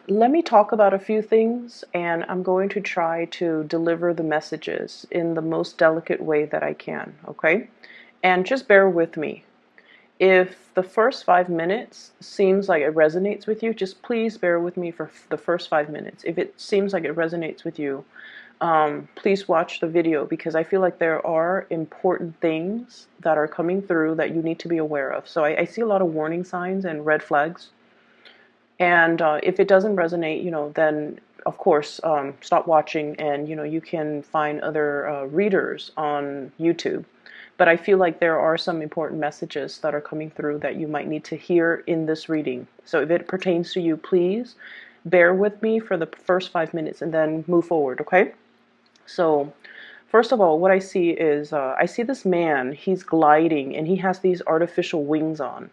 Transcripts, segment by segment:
let me talk about a few things, and I'm going to try to deliver the messages in the most delicate way that I can, okay? And just bear with me. If the first 5 minutes seems like it resonates with you, just please bear with me for the first 5 minutes. If it seems like it resonates with you, please watch the video, because I feel like there are important things that are coming through that you need to be aware of. So I see a lot of warning signs and red flags. And if it doesn't resonate, then of course, stop watching, and you can find other readers on YouTube. But I feel like there are some important messages that are coming through that you might need to hear in this reading. So if it pertains to you, please bear with me for the first 5 minutes and then move forward, okay? So first of all, what I see is I see this man. He's gliding, and he has these artificial wings on,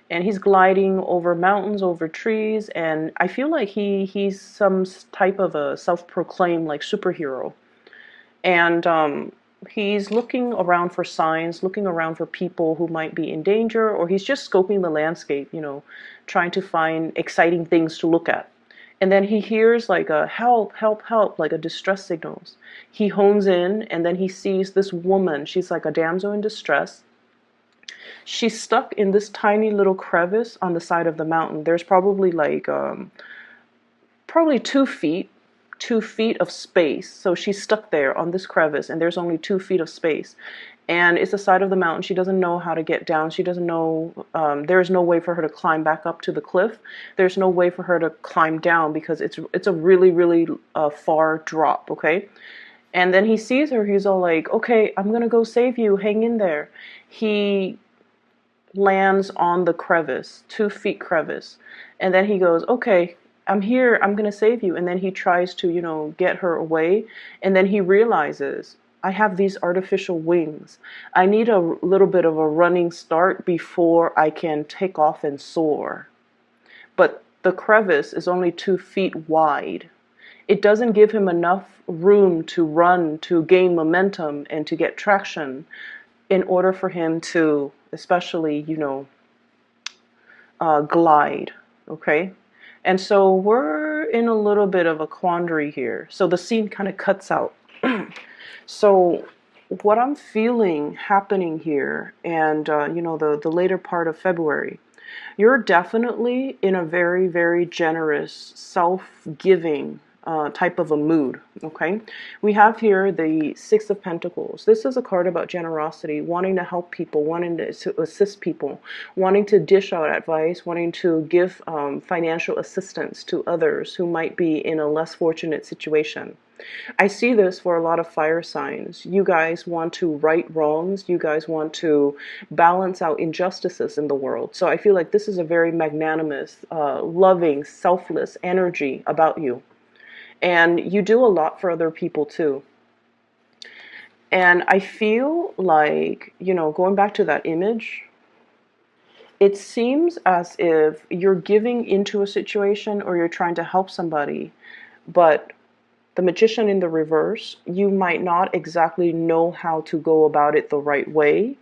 and he's gliding over mountains, over trees, and I feel like he's some type of a self-proclaimed like superhero. And he's looking around for signs, looking around for people who might be in danger, or he's just scoping the landscape, trying to find exciting things to look at. And then he hears like a help, help, help, like a distress signals. He hones in, and then he sees this woman. She's like a damsel in distress. She's stuck in this tiny little crevice on the side of the mountain. There's probably like probably 2 feet, 2 feet of space. So she's stuck there on this crevice, and there's only 2 feet of space. And it's the side of the mountain. She doesn't know how to get down. She doesn't know, there's no way for her to climb back up to the cliff. There's no way for her to climb down, because it's a really, really far drop, okay? And then he sees her. He's all like, okay, I'm going to go save you. Hang in there. He lands on the crevice, 2 feet crevice. And then he goes, okay, I'm here, I'm gonna save you. And then he tries to, get her away. And then he realizes, I have these artificial wings. I need a little bit of a running start before I can take off and soar. But the crevice is only 2 feet wide. It doesn't give him enough room to run, to gain momentum, and to get traction in order for him to, especially, glide, okay? And so we're in a little bit of a quandary here. So the scene kind of cuts out. So what I'm feeling happening here, and the later part of February, you're definitely in a very, very generous, self-giving type of a mood, okay? We have here the Six of Pentacles. This is a card about generosity, wanting to help people, wanting to assist people, wanting to dish out advice, wanting to give financial assistance to others who might be in a less fortunate situation. I see this for a lot of fire signs. You guys want to right wrongs. You guys want to balance out injustices in the world. So I feel like this is a very magnanimous, loving, selfless energy about you. And you do a lot for other people too. And I feel like, going back to that image, it seems as if you're giving into a situation, or you're trying to help somebody, but the Magician in the reverse, you might not exactly know how to go about it the right way,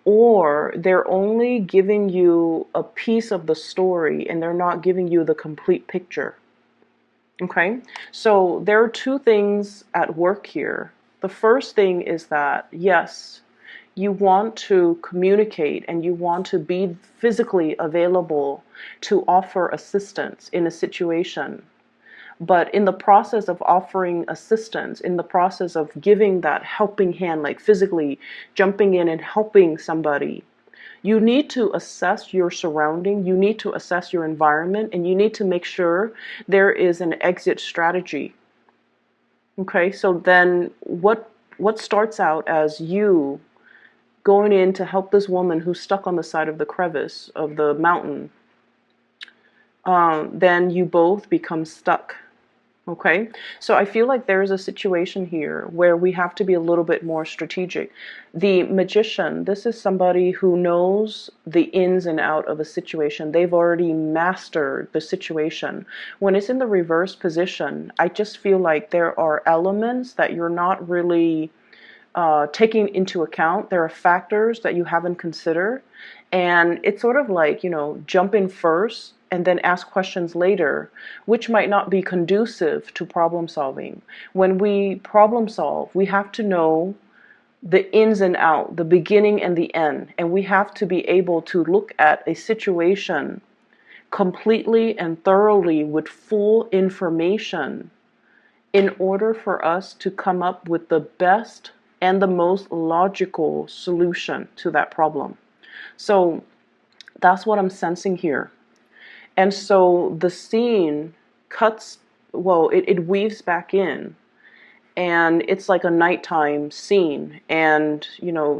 or they're only giving you a piece of the story and they're not giving you the complete picture. Okay, so there are two things at work here. The first thing is that, yes, you want to communicate and you want to be physically available to offer assistance in a situation. But in the process of offering assistance, in the process of giving that helping hand, like physically jumping in and helping somebody, you need to assess your surrounding, you need to assess your environment, and you need to make sure there is an exit strategy. Okay, so then what starts out as you going in to help this woman who's stuck on the side of the crevice of the mountain, then you both become stuck. Okay, so I feel like there's a situation here where we have to be a little bit more strategic. The Magician, this is somebody who knows the ins and out of a situation. They've already mastered the situation. When it's in the reverse position, I just feel like there are elements that you're not really taking into account. There are factors that you haven't considered. And it's sort of like, jump in first and then ask questions later, which might not be conducive to problem solving. When we problem solve, we have to know the ins and out, the beginning and the end, and we have to be able to look at a situation completely and thoroughly with full information in order for us to come up with the best and the most logical solution to that problem. So that's what I'm sensing here. And so the scene cuts, well, it weaves back in, and it's like a nighttime scene. And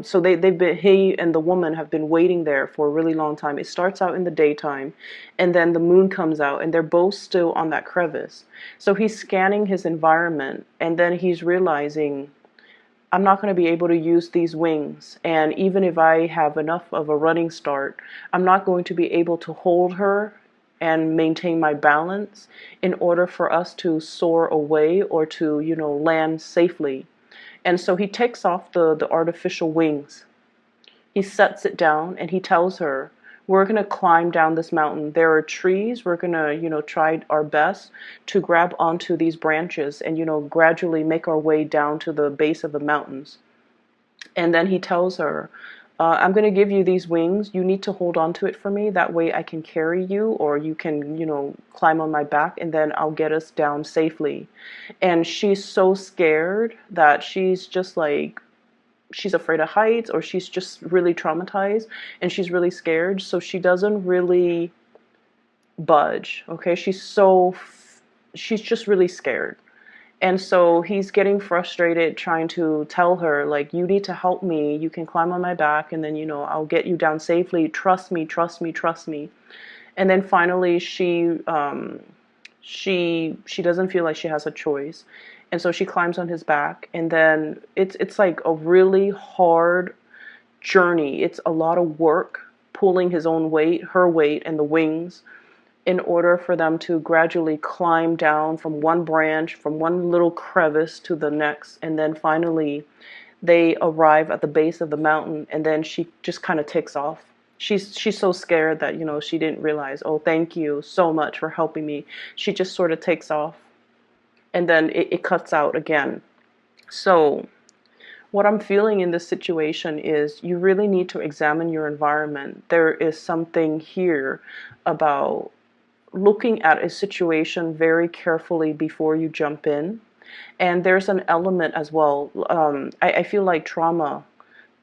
so they've been, he and the woman have been waiting there for a really long time. It starts out in the daytime, and then the moon comes out, and they're both still on that crevice. So he's scanning his environment, and then he's realizing, I'm not going to be able to use these wings, and even if I have enough of a running start, I'm not going to be able to hold her and maintain my balance in order for us to soar away or to, land safely. And so he takes off the artificial wings. He sets it down and he tells her, we're going to climb down this mountain. There are trees. We're going to, try our best to grab onto these branches and, gradually make our way down to the base of the mountains. And then he tells her, I'm going to give you these wings. You need to hold on to it for me. That way I can carry you, or you can, climb on my back, and then I'll get us down safely. And she's so scared that she's just like, she's afraid of heights, or she's just really traumatized and she's really scared. So she doesn't really budge. Okay. She's just really scared. And so he's getting frustrated trying to tell her, like, you need to help me. You can climb on my back, and then, I'll get you down safely. Trust me, trust me, trust me. And then finally she doesn't feel like she has a choice. And so she climbs on his back, and then it's like a really hard journey. It's a lot of work pulling his own weight, her weight, and the wings, in order for them to gradually climb down from one branch, from one little crevice to the next. And then finally they arrive at the base of the mountain, and then she just kind of takes off. She's so scared that, she didn't realize, oh, thank you so much for helping me. She just sort of takes off, and then it cuts out again. So what I'm feeling in this situation is you really need to examine your environment. There is something here about looking at a situation very carefully before you jump in. And there's an element as well. I feel like trauma.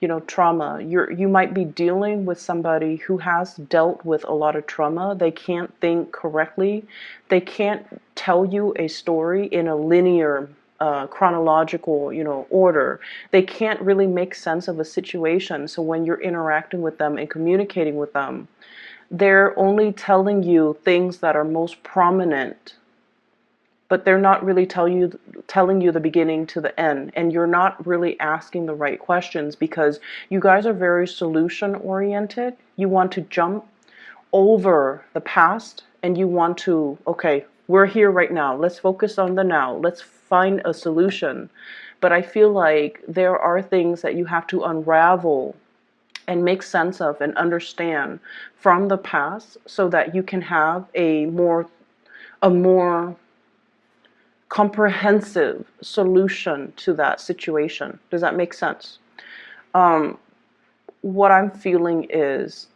You might be dealing with somebody who has dealt with a lot of trauma. They can't think correctly. They can't tell you a story in a linear, chronological, order. They can't really make sense of a situation. So when you're interacting with them and communicating with them, they're only telling you things that are most prominent, but they're not really telling you the beginning to the end. And you're not really asking the right questions because you guys are very solution oriented. You want to jump over the past, and you want to, okay, we're here right now. Let's focus on the now. Let's find a solution. But I feel like there are things that you have to unravel and make sense of and understand from the past so that you can have a more comprehensive solution to that situation. Does that make sense? What I'm feeling is,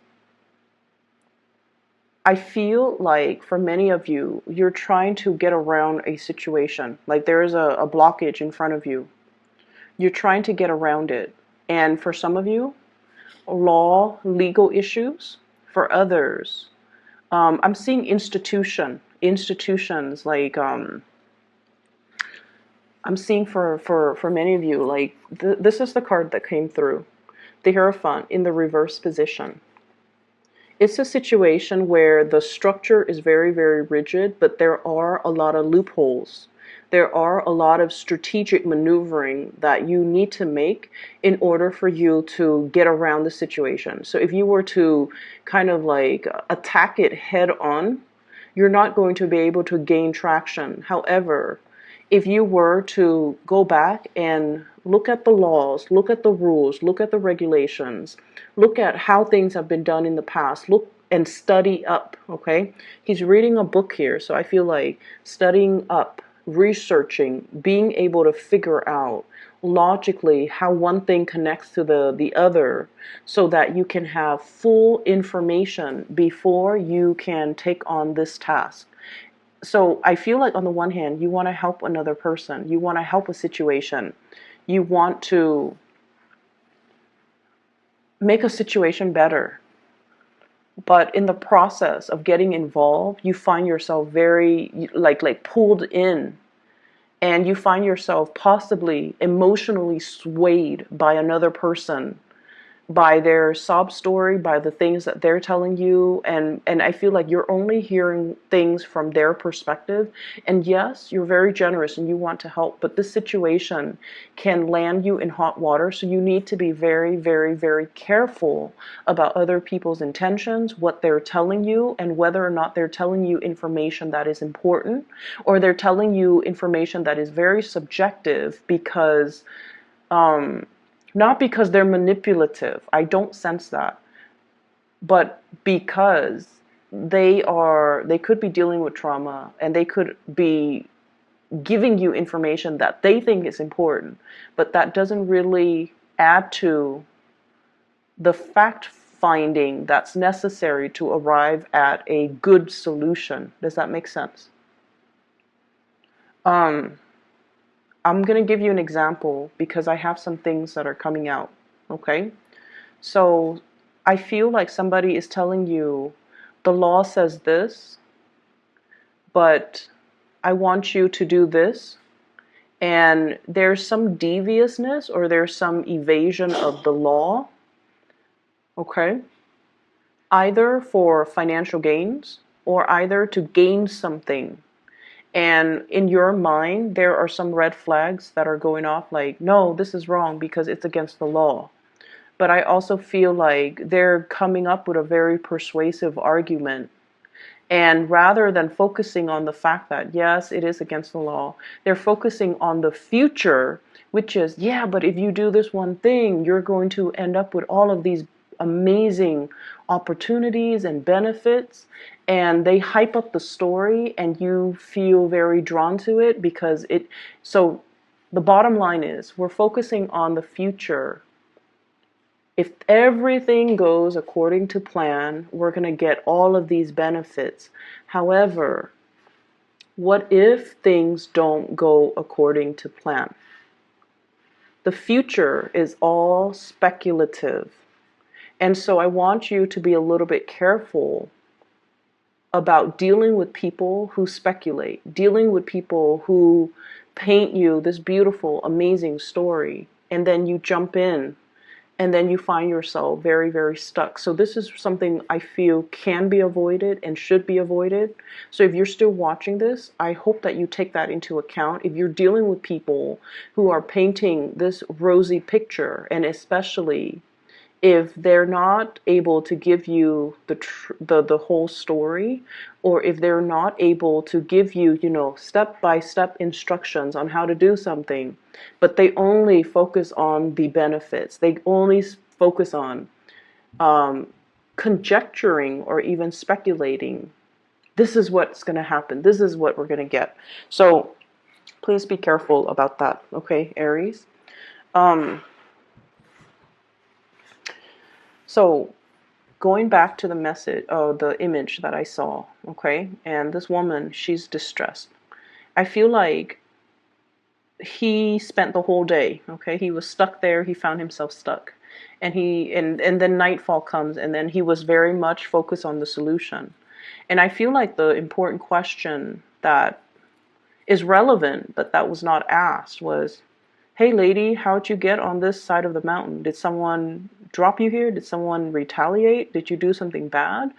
I feel like for many of you, you're trying to get around a situation. Like there is a blockage in front of you. You're trying to get around it. And for some of you, legal issues. For others, I'm seeing institutions like, I'm seeing for many of you, like this is the card that came through, the Hierophant in the reverse position. It's a situation where the structure is very, very rigid, but there are a lot of loopholes. There are a lot of strategic maneuvering that you need to make in order for you to get around the situation. So if you were to kind of like attack it head on, you're not going to be able to gain traction. However, if you were to go back and look at the laws, look at the rules, look at the regulations, look at how things have been done in the past, look and study up, okay? He's reading a book here, so I feel like studying up, researching, being able to figure out logically how one thing connects to the other so that you can have full information before you can take on this task. So I feel like on the one hand, you want to help another person, you want to help a situation, you want to make a situation better. But in the process of getting involved, you find yourself very like pulled in, and you find yourself possibly emotionally swayed by another person, by their sob story, by the things that they're telling you, and I feel like you're only hearing things from their perspective. And yes, you're very generous and you want to help, but this situation can land you in hot water, so you need to be very, very, very careful about other people's intentions, what they're telling you, and whether or not they're telling you information that is important, or they're telling you information that is very subjective because not because they're manipulative. I don't sense that. But because they could be dealing with trauma, and they could be giving you information that they think is important, but that doesn't really add to the fact finding that's necessary to arrive at a good solution. Does that make sense? Um, I'm going to give you an example because I have some things that are coming out. Okay? So I feel like somebody is telling you the law says this, but I want you to do this. And there's some deviousness or there's some evasion of the law. Okay? Either for financial gains or either to gain something. And in your mind, there are some red flags that are going off like, no, this is wrong because it's against the law. But I also feel like they're coming up with a very persuasive argument. And rather than focusing on the fact that, yes, it is against the law, they're focusing on the future, which is, yeah, but if you do this one thing, you're going to end up with all of these amazing opportunities and benefits. And they hype up the story and you feel very drawn to it because so the bottom line is we're focusing on the future. If everything goes according to plan, we're going to get all of these benefits. However, what if things don't go according to plan? The future is all speculative. And so I want you to be a little bit careful about dealing with people who speculate, dealing with people who paint you this beautiful, amazing story, and then you jump in and then you find yourself very, very stuck. So this is something I feel can be avoided and should be avoided. So if you're still watching this, I hope that you take that into account. If you're dealing with people who are painting this rosy picture, and especially if they're not able to give you the whole story, or if they're not able to give you, step-by-step instructions on how to do something, but they only focus on the benefits, they only focus on conjecturing or even speculating, this is what's going to happen, this is what we're going to get. So please be careful about that, okay, Aries? So going back to the message, the image that I saw, okay, and this woman, she's distressed. I feel like he spent the whole day, okay, he was stuck there, he found himself stuck, and then nightfall comes, and then he was very much focused on the solution. And I feel like the important question that is relevant, but that was not asked, was, hey lady, how'd you get on this side of the mountain? Did someone drop you here? Did someone retaliate? Did you do something bad?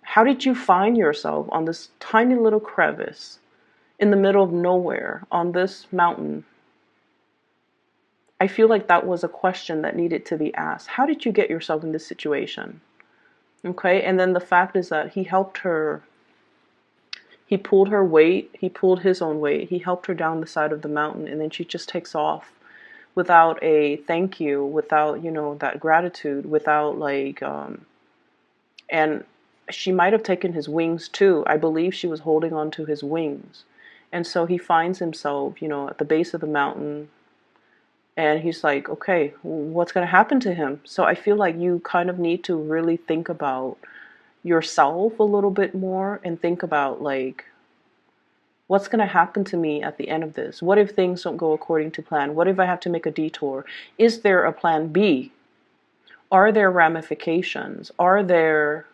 How did you find yourself on this tiny little crevice in the middle of nowhere on this mountain? I feel like that was a question that needed to be asked. How did you get yourself in this situation? Okay, and then the fact is that he helped her. He pulled her weight, he pulled his own weight, he helped her down the side of the mountain, and then she just takes off without a thank you, without, that gratitude, without and she might have taken his wings too. I believe she was holding on to his wings. And so he finds himself, at the base of the mountain, and he's like, okay, what's going to happen to him? So I feel like you kind of need to really think about yourself a little bit more and think about, like, what's going to happen to me at the end of this? What if things don't go according to plan? What if I have to make a detour? Is there a plan B? Are there ramifications? Are there,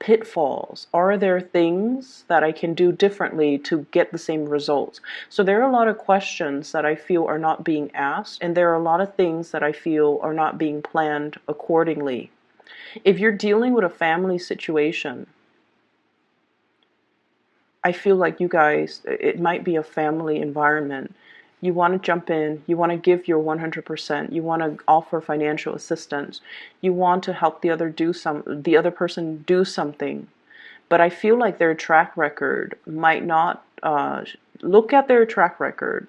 pitfalls? Are there things that I can do differently to get the same results? So there are a lot of questions that I feel are not being asked, and there are a lot of things that I feel are not being planned accordingly. If you're dealing with a family situation, I feel like you guys, it might be a family environment. You want to jump in, you want to give your 100%, you want to offer financial assistance, you want to help the other person do something. But I feel like their track record might not, look at their track record,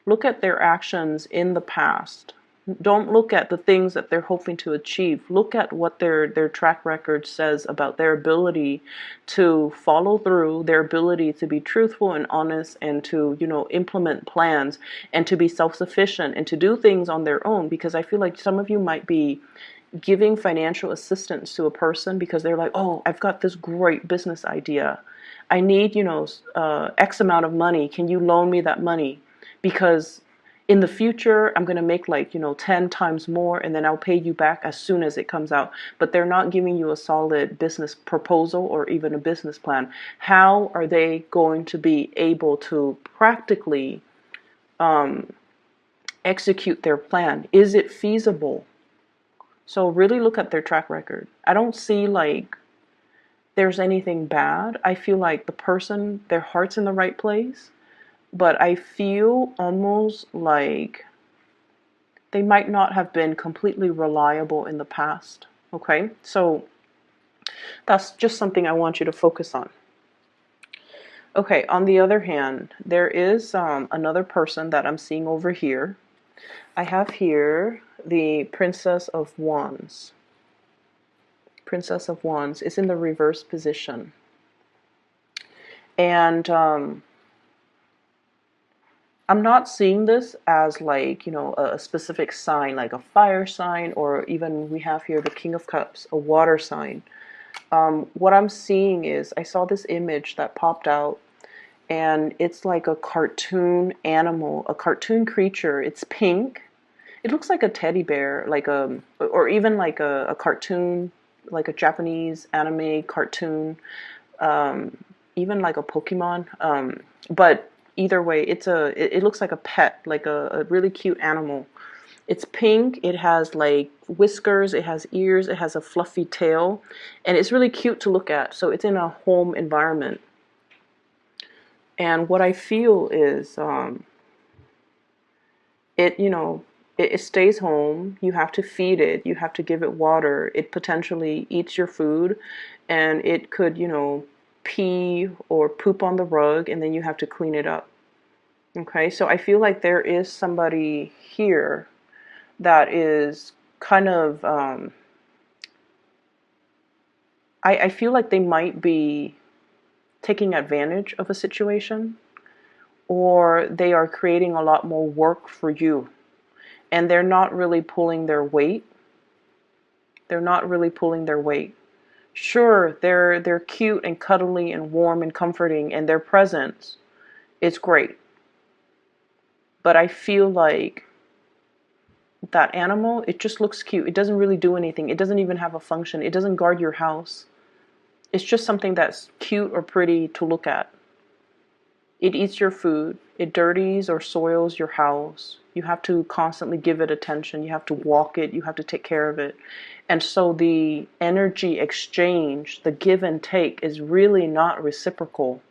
look at their actions in the past. Don't look at the things that they're hoping to achieve. Look at what their track record says about their ability to follow through, their ability to be truthful and honest, and to, implement plans, and to be self-sufficient, and to do things on their own. Because I feel like some of you might be giving financial assistance to a person because they're like, oh, I've got this great business idea. I need, X amount of money. Can you loan me that money? Because in the future, I'm going to make 10 times more, and then I'll pay you back as soon as it comes out. But they're not giving you a solid business proposal or even a business plan. How are they going to be able to practically execute their plan? Is it feasible? So really look at their track record. I don't see there's anything bad. I feel like the person, their heart's in the right place. But I feel almost like they might not have been completely reliable in the past. Okay, so that's just something I want you to focus on. Okay, on the other hand, there is another person that I'm seeing over here. I have here the Princess of Wands. Princess of Wands is in the reverse position. And I'm not seeing this as a specific sign, like a fire sign, or even we have here the King of Cups, a water sign. What I'm seeing is, I saw this image that popped out, and it's like a cartoon animal, a cartoon creature. It's pink. It looks like a teddy bear, or even like a cartoon, like a Japanese anime cartoon, even like a Pokemon. But either way, it looks like a pet, like a really cute animal. It's pink, it has like whiskers, it has ears, it has a fluffy tail, and it's really cute to look at. So it's in a home environment. And what I feel is it stays home. You have to feed it, you have to give it water. It potentially eats your food, and it could, pee or poop on the rug, and then you have to clean it up. Okay, so I feel like there is somebody here that is kind of, I feel like they might be taking advantage of a situation, or they are creating a lot more work for you, and they're not really pulling their weight. They're not really pulling their weight. Sure, they're cute and cuddly and warm and comforting, and their presence is great. But I feel like that animal, it just looks cute. It doesn't really do anything. It doesn't even have a function. It doesn't guard your house. It's just something that's cute or pretty to look at. It eats your food. It dirties or soils your house. You have to constantly give it attention. You have to walk it. You have to take care of it. And so the energy exchange, the give and take, is really not reciprocal.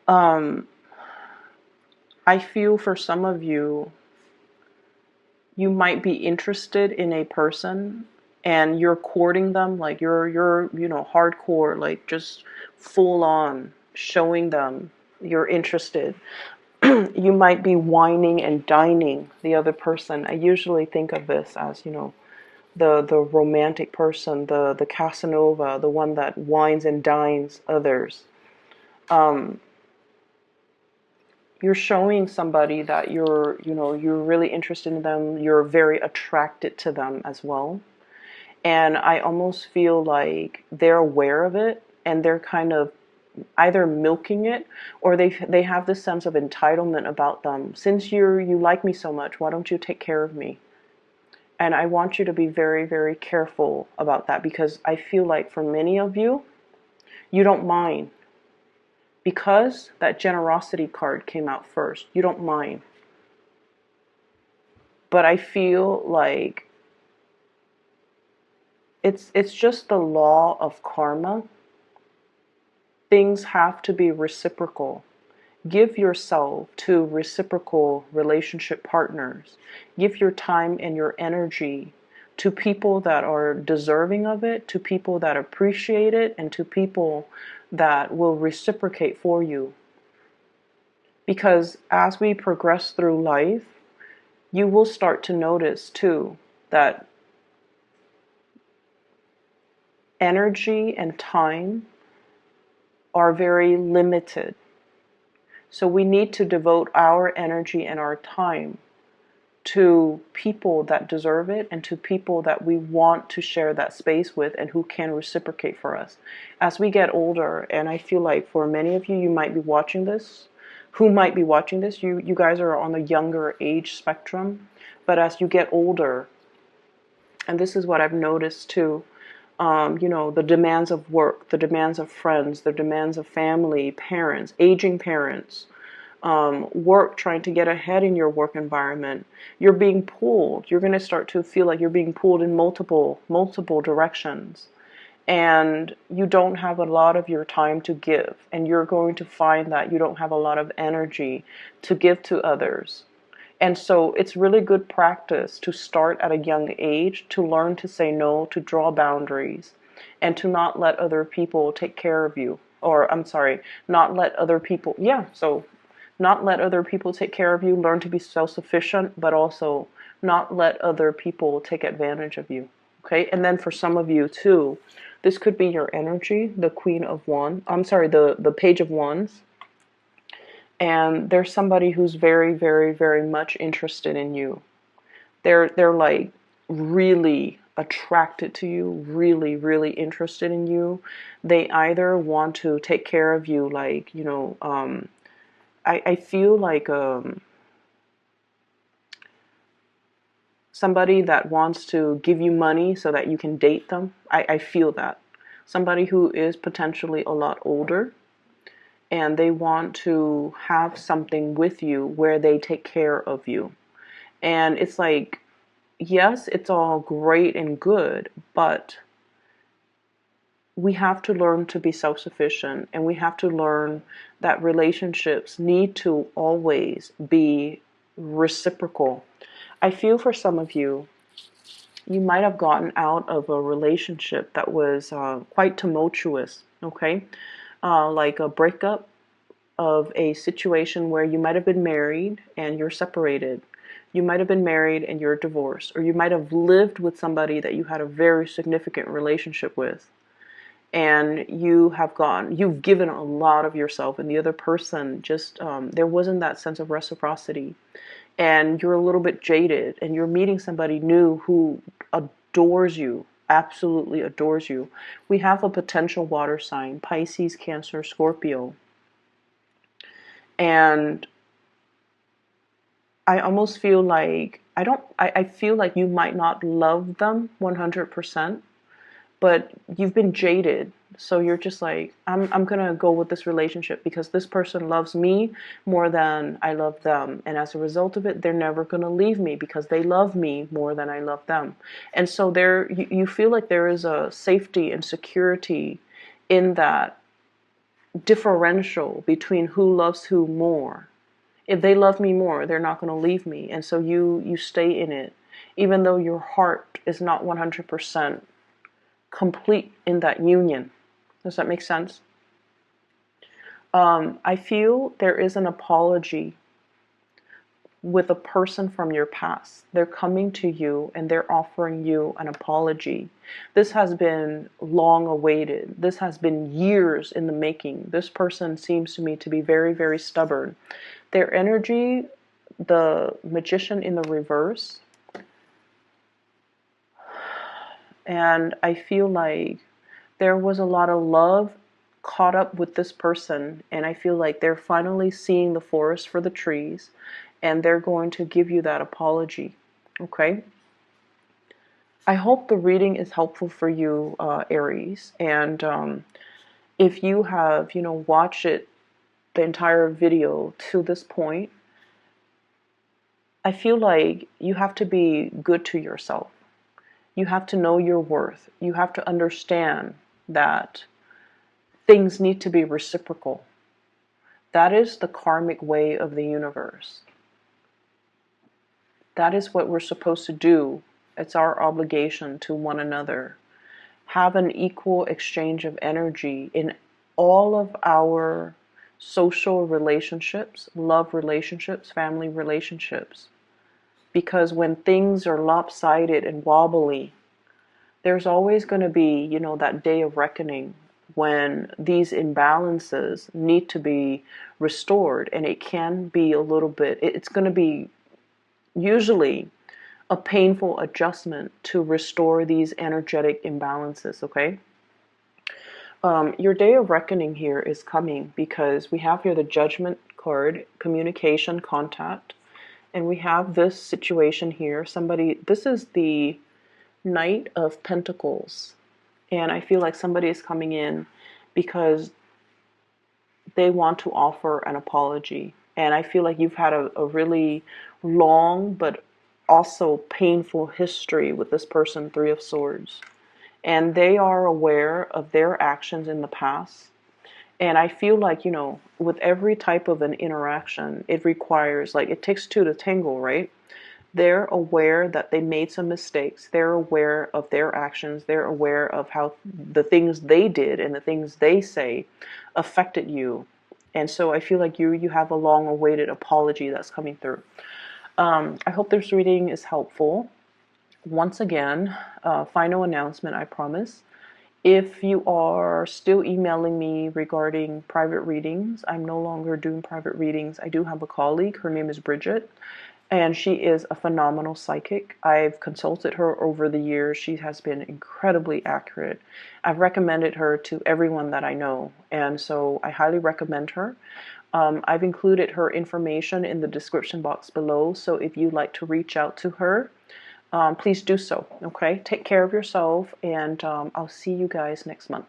I feel for some of you, you might be interested in a person and you're courting them, like you're hardcore, like just full on showing them you're interested. You might be whining and dining the other person. I usually think of this as, the romantic person, the Casanova, the one that wines and dines others. Um, you're showing somebody that you're really interested in them. You're very attracted to them as well. And I almost feel like they're aware of it and they're kind of either milking it, or they have this sense of entitlement about them. Since you like me so much, why don't you take care of me? And I want you to be very, very careful about that, because I feel like for many of you, you don't mind. Because that generosity card came out first, you don't mind. But I feel like it's just the law of karma. Things have to be reciprocal. Give yourself to reciprocal relationship partners. Give your time and your energy to people that are deserving of it, to people that appreciate it, and to people that will reciprocate for you. Because as we progress through life, you will start to notice too that energy and time are very limited. So we need to devote our energy and our time to people that deserve it and to people that we want to share that space with and who can reciprocate for us. As we get older, and I feel like for many of you, you might be watching this, you guys are on the younger age spectrum, but as you get older, and this is what I've noticed too, the demands of work, the demands of friends, the demands of family, parents, aging parents, work, trying to get ahead in your work environment, you're being pulled. You're going to start to feel like you're being pulled in multiple directions. And you don't have a lot of your time to give. And you're going to find that you don't have a lot of energy to give to others. And so it's really good practice to start at a young age, to learn to say no, to draw boundaries, and to not let other people take care of you. Or, I'm sorry, not let other people, not let other people take care of you, learn to be self-sufficient, but also not let other people take advantage of you. Okay? And then for some of you too, this could be your energy, the Queen of Wands. The Page of Wands. And there's somebody who's very, very, very much interested in you. They're like really attracted to you, really, really interested in you. They either want to take care of you, like, I feel like somebody that wants to give you money so that you can date them. I feel that. Somebody who is potentially a lot older, and they want to have something with you where they take care of you. And it's like, yes, it's all great and good, but we have to learn to be self-sufficient, and we have to learn that relationships need to always be reciprocal. I feel for some of you, you might have gotten out of a relationship that was quite tumultuous, okay? Like a breakup of a situation where you might have been married and you're separated. You might have been married and you're divorced, or you might have lived with somebody that you had a very significant relationship with, and you've given a lot of yourself, and the other person just, there wasn't that sense of reciprocity, and you're a little bit jaded, and you're meeting somebody new who adores you, absolutely adores you. We have a potential water sign, Pisces, Cancer, Scorpio. And I almost feel like, I feel like you might not love them 100%, but you've been jaded. So you're just like, I'm going to go with this relationship because this person loves me more than I love them. And as a result of it, they're never going to leave me because they love me more than I love them. And so you feel like there is a safety and security in that differential between who loves who more. If they love me more, they're not going to leave me. And so you stay in it, even though your heart is not 100% complete in that union. Does that make sense? I feel there is an apology with a person from your past. They're coming to you and they're offering you an apology. This has been long awaited. This has been years in the making. This person seems to me to be very, very stubborn. Their energy, the Magician in the reverse, and I feel like there was a lot of love caught up with this person, and I feel like they're finally seeing the forest for the trees, and they're going to give you that apology. Okay? I hope the reading is helpful for you, Aries. And if you have, watched it, the entire video to this point, I feel like you have to be good to yourself. You have to know your worth. You have to understand that things need to be reciprocal. That is the karmic way of the universe. That is what we're supposed to do. It's our obligation to one another. Have an equal exchange of energy in all of our social relationships, love relationships, family relationships. Because when things are lopsided and wobbly, there's always going to be, that day of reckoning when these imbalances need to be restored. And it can be a little bit, it's going to be usually a painful adjustment to restore these energetic imbalances, okay? Your day of reckoning here is coming because we have here the Judgment card, communication, contact, and we have this situation here. This is the Knight of Pentacles, and I feel like somebody is coming in because they want to offer an apology. And I feel like you've had a really long but also painful history with this person, Three of Swords. And they are aware of their actions in the past. And I feel like, with every type of an interaction, it requires, like, it takes two to tango, right? They're aware that they made some mistakes. They're aware of their actions. They're aware of how the things they did and the things they say affected you. And so I feel like you have a long-awaited apology that's coming through. I hope this reading is helpful. Once again, final announcement, I promise. If you are still emailing me regarding private readings, I'm no longer doing private readings. I do have a colleague. Her name is Bridget, and she is a phenomenal psychic. I've consulted her over the years. She has been incredibly accurate. I've recommended her to everyone that I know, and so I highly recommend her. I've included her information in the description box below, so if you'd like to reach out to her, please do so. Okay, take care of yourself, and I'll see you guys next month.